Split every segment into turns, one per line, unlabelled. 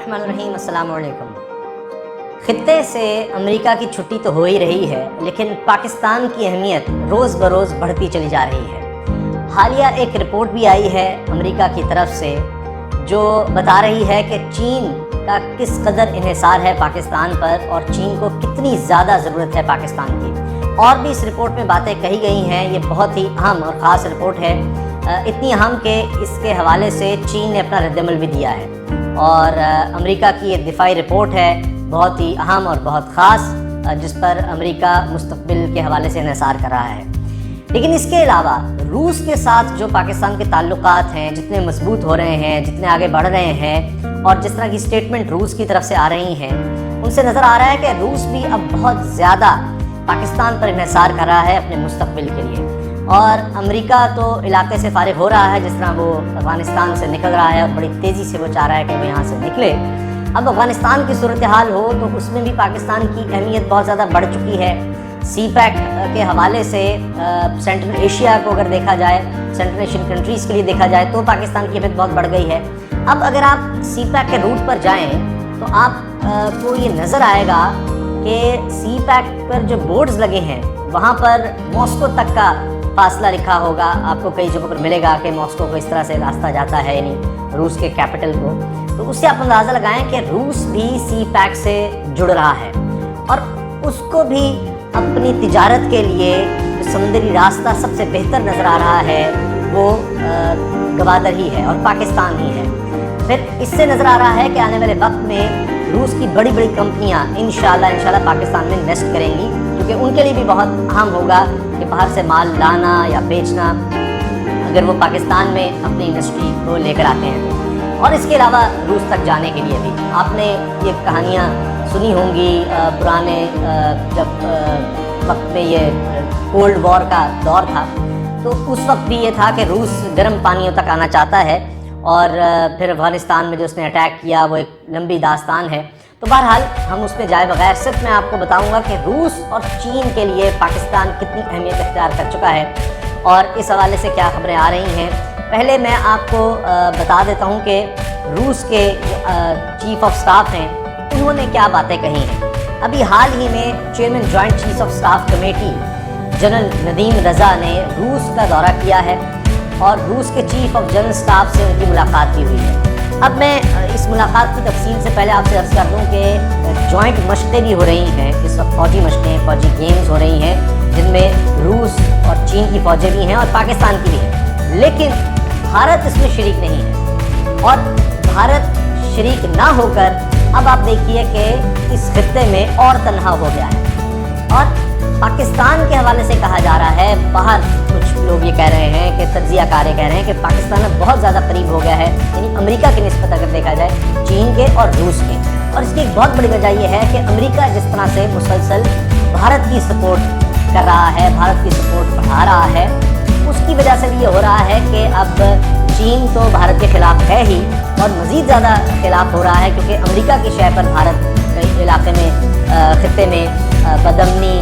बिस्मिल्लाहिर्रहमानिर्रहीम। अस्सलाम वालेकुम। ख़ित्ते से अमेरिका की छुट्टी तो हो ही रही है, लेकिन पाकिस्तान की अहमियत रोज़ बरोज़ बढ़ती चली जा रही है। हालिया एक रिपोर्ट भी आई है अमेरिका की तरफ से जो बता रही है कि चीन का किस कदर इन्हिसार है पाकिस्तान पर और चीन को कितनी ज़्यादा ज़रूरत है पाकिस्तान की। और भी इस रिपोर्ट में बातें कही गई हैं। ये बहुत ही अहम और ख़ास रिपोर्ट है, इतनी अहम कि इसके हवाले से चीन ने अपना रद्दमल भी दिया है। और अमेरिका की एक दिफाई रिपोर्ट है, बहुत ही अहम और बहुत ख़ास, जिस पर अमेरिका मुस्तक़बिल के हवाले से इन्हिसार कर रहा है। लेकिन इसके अलावा रूस के साथ जो पाकिस्तान के ताल्लुकात हैं, जितने मजबूत हो रहे हैं, जितने आगे बढ़ रहे हैं और जिस तरह की स्टेटमेंट रूस की तरफ से आ रही हैं, उनसे नज़र आ रहा है कि रूस भी अब बहुत ज़्यादा पाकिस्तान पर इन्हिसार कर रहा है अपने मुस्तक़बिल के लिए। और अमेरिका तो इलाके से फारिग हो रहा है, जिस तरह वो अफ़गानिस्तान से निकल रहा है और बड़ी तेज़ी से वो चाह रहा है कि वो यहाँ से निकले। अब अफ़गानिस्तान की सूरत हाल हो तो उसमें भी पाकिस्तान की अहमियत बहुत ज़्यादा बढ़ चुकी है। CPEC के हवाले से सेंट्रल एशिया को अगर देखा जाए, सेंट्रल एशियन कंट्रीज़ के लिए देखा जाए तो पाकिस्तान की अहमियत बहुत बढ़ गई है। अब अगर आप CPEC के रूट पर जाएँ तो आपको ये नज़र आएगा कि CPEC पर जो बोर्ड्स लगे हैं वहाँ पर मॉस्को तक का फासला लिखा होगा। आपको कई जगहों पर मिलेगा कि मॉस्को को इस तरह से रास्ता जाता है, यानी रूस के कैपिटल को। तो उससे आप अंदाज़ा लगाएं कि रूस भी CPEC से जुड़ रहा है और उसको भी अपनी तिजारत के लिए जो समुद्री रास्ता सबसे बेहतर नज़र आ रहा है वो गवादर ही है और पाकिस्तान ही है। फिर इससे नज़र आ रहा है कि आने वाले वक्त में रूस की बड़ी बड़ी कंपनियां इंशाल्लाह पाकिस्तान में इन्वेस्ट करेंगी, क्योंकि उनके लिए भी बहुत अहम होगा कि बाहर से माल लाना या बेचना, अगर वो पाकिस्तान में अपनी इंडस्ट्री को लेकर आते हैं। और इसके अलावा रूस तक जाने के लिए भी आपने ये कहानियाँ सुनी होंगी पुराने जब वक्त में ये कोल्ड वॉर का दौर था, तो उस वक्त भी ये था कि रूस गर्म पानियों तक आना चाहता है और फिर अफ़गानिस्तान में जो उसने अटैक किया वो एक लंबी दास्तान है। तो बहरहाल हम उसमें जाए बगैर सिर्फ मैं आपको बताऊंगा कि रूस और चीन के लिए पाकिस्तान कितनी अहमियत इख्तियार कर चुका है और इस हवाले से क्या खबरें आ रही हैं। पहले मैं आपको बता देता हूं कि रूस के चीफ ऑफ स्टाफ हैं, उन्होंने क्या बातें कही हैं। अभी हाल ही में chairman joint chief of staff committee general Nadeem Raza ने रूस का दौरा किया है और रूस के चीफ ऑफ जनरल स्टाफ से उनकी मुलाकात भी हुई है। अब मैं इस मुलाकात की तफसील से पहले आपसे अर्ज़ कर दूं कि जॉइंट मशक़ें भी हो रही हैं इस वक्त, फ़ौजी मशक़ें, फ़ौजी गेम्स हो रही हैं, जिनमें रूस और चीन की फ़ौजें भी हैं और पाकिस्तान की भी हैं। लेकिन भारत इसमें शरीक नहीं है और भारत शरीक ना होकर अब आप देखिए कि इस खित्ते में और तन्हा हो गया है। और पाकिस्तान के हवाले से कहा जा रहा है, बाहर कुछ लोग ये कह रहे हैं कि तज्ज़ियाकार कह रहे हैं कि पाकिस्तान अब बहुत ज़्यादा करीब हो गया है, यानी अमेरिका की निस्बत अगर देखा जाए चीन के और रूस के। और इसकी एक बहुत बड़ी वजह यह है कि अमेरिका जिस तरह से मुसलसल भारत की सपोर्ट कर रहा है, भारत की सपोर्ट बढ़ा रहा है, उसकी वजह से भी ये हो रहा है कि अब चीन तो भारत के ख़िलाफ़ है ही और मज़ीद ज़्यादा ख़िलाफ़ हो रहा है, क्योंकि अमेरिका की शय पर भारत कई इलाके में खित्ते में बदअमनी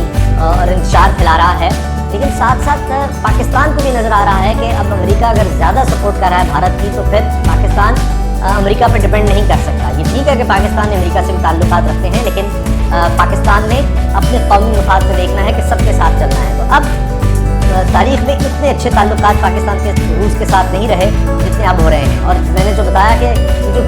और इंतशार फैला रहा है। लेकिन साथ साथ पाकिस्तान को भी नज़र आ रहा है कि अब अमेरिका अगर ज़्यादा सपोर्ट कर रहा है भारत की, तो फिर पाकिस्तान अमेरिका पर डिपेंड नहीं कर सकता। ये ठीक है कि पाकिस्तान ने अमेरिका से भी ताल्लुकात रखते हैं, लेकिन पाकिस्तान ने अपने कौमी मफाद को देखना है कि सबके साथ चलना है। तो अब तारीख़ में इतने अच्छे ताल्लुकात पाकिस्तान के रूस के साथ नहीं रहे जितने अब हो रहे हैं। और मैंने जो बताया कि जो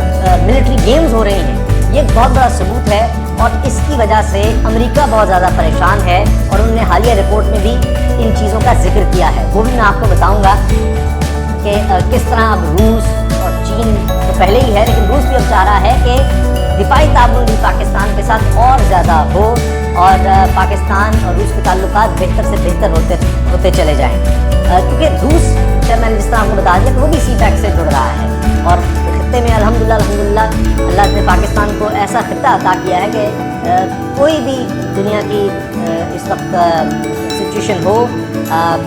मिलिट्री गेम्स हो रही हैं, ये एक बहुत बड़ा सबूत है और इसकी वजह से अमेरिका बहुत ज़्यादा परेशान है और उन्होंने हालिया रिपोर्ट में भी इन चीज़ों का जिक्र किया है। वो भी मैं आपको बताऊंगा कि किस तरह अब रूस और चीन तो पहले ही है, लेकिन रूस भी अब चाह रहा है कि दिफाई ताउन भी पाकिस्तान के साथ और ज़्यादा हो और पाकिस्तान और रूस के ताल्लुकात बेहतर से बेहतर होते चले जाएँ। क्योंकि रूस, जब मैंने जिस तरह आपको बता दिया, तो वो भी CPEC से जुड़ रहा है और खित्ते में अल्हम्दुलिल्लाह अल्लाह ने पाकिस्तान को ऐसा खित्ता अता किया है कि कोई भी दुनिया की इस वक्त सिचुएशन हो,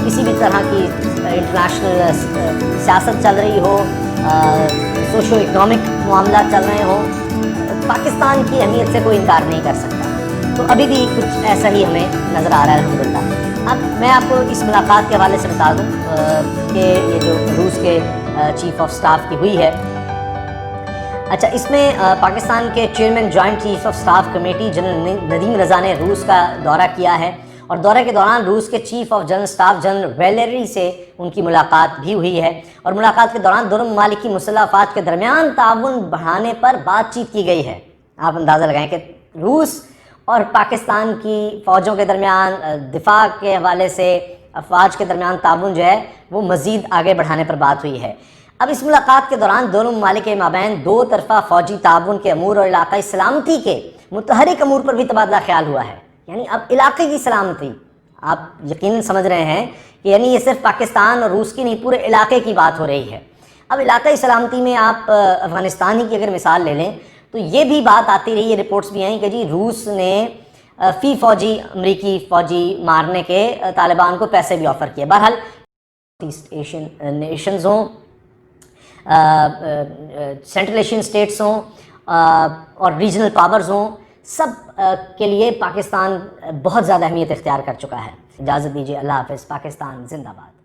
किसी भी तरह की इंटरनेशनल सियासत चल रही हो, सोशो इकनॉमिक मामला चल रहे हो, पाकिस्तान की अहमियत से कोई इनकार नहीं कर सकता। तो अभी भी कुछ ऐसा ही हमें नज़र आ रहा है अल्हम्दुलिल्लाह। अब मैं आपको इस मुलाकात के हवाले से बता दूं कि ये जो रूस के चीफ ऑफ स्टाफ की हुई है, اچھا، اس میں پاکستان کے chairman joint chief of staff committee general Nadeem Raza نے روس کا دورہ کیا ہے، اور دورے کے دوران روس کے chief of general staff general Valerie سے ان کی ملاقات بھی ہوئی ہے، اور ملاقات کے دوران دونوں ممالک کی مسلح افواج کے درمیان تعاون بڑھانے پر بات چیت کی گئی ہے۔ آپ اندازہ لگائیں کہ روس اور پاکستان کی فوجوں کے درمیان دفاع کے حوالے سے افواج کے درمیان تعاون جو ہے وہ مزید آگے بڑھانے پر بات ہوئی ہے۔ اب اس ملاقات کے دوران دونوں ممالک کے مابین دو طرفہ فوجی تعاون کے امور اور علاقائی سلامتی کے متحرک امور پر بھی تبادلہ خیال ہوا ہے۔ یعنی اب علاقے کی سلامتی، آپ یقیناً سمجھ رہے ہیں کہ یعنی یہ صرف پاکستان اور روس کی نہیں، پورے علاقے کی بات ہو رہی ہے۔ اب علاقائی سلامتی میں آپ افغانستان ہی کی اگر مثال لے لیں تو یہ بھی بات آتی رہی ہے، رپورٹس بھی آئیں کہ جی روس نے فی فوجی امریکی فوجی مارنے کے طالبان کو پیسے بھی آفر کیے۔ بہرحال ایسٹ ایشین نیشنز ہوں، سینٹرل ایشین اسٹیٹس ہوں اور ریجنل پاورز ہوں، سب کے لیے پاکستان بہت زیادہ اہمیت اختیار کر چکا ہے۔ اجازت دیجیے، اللہ حافظ، پاکستان زندہ باد۔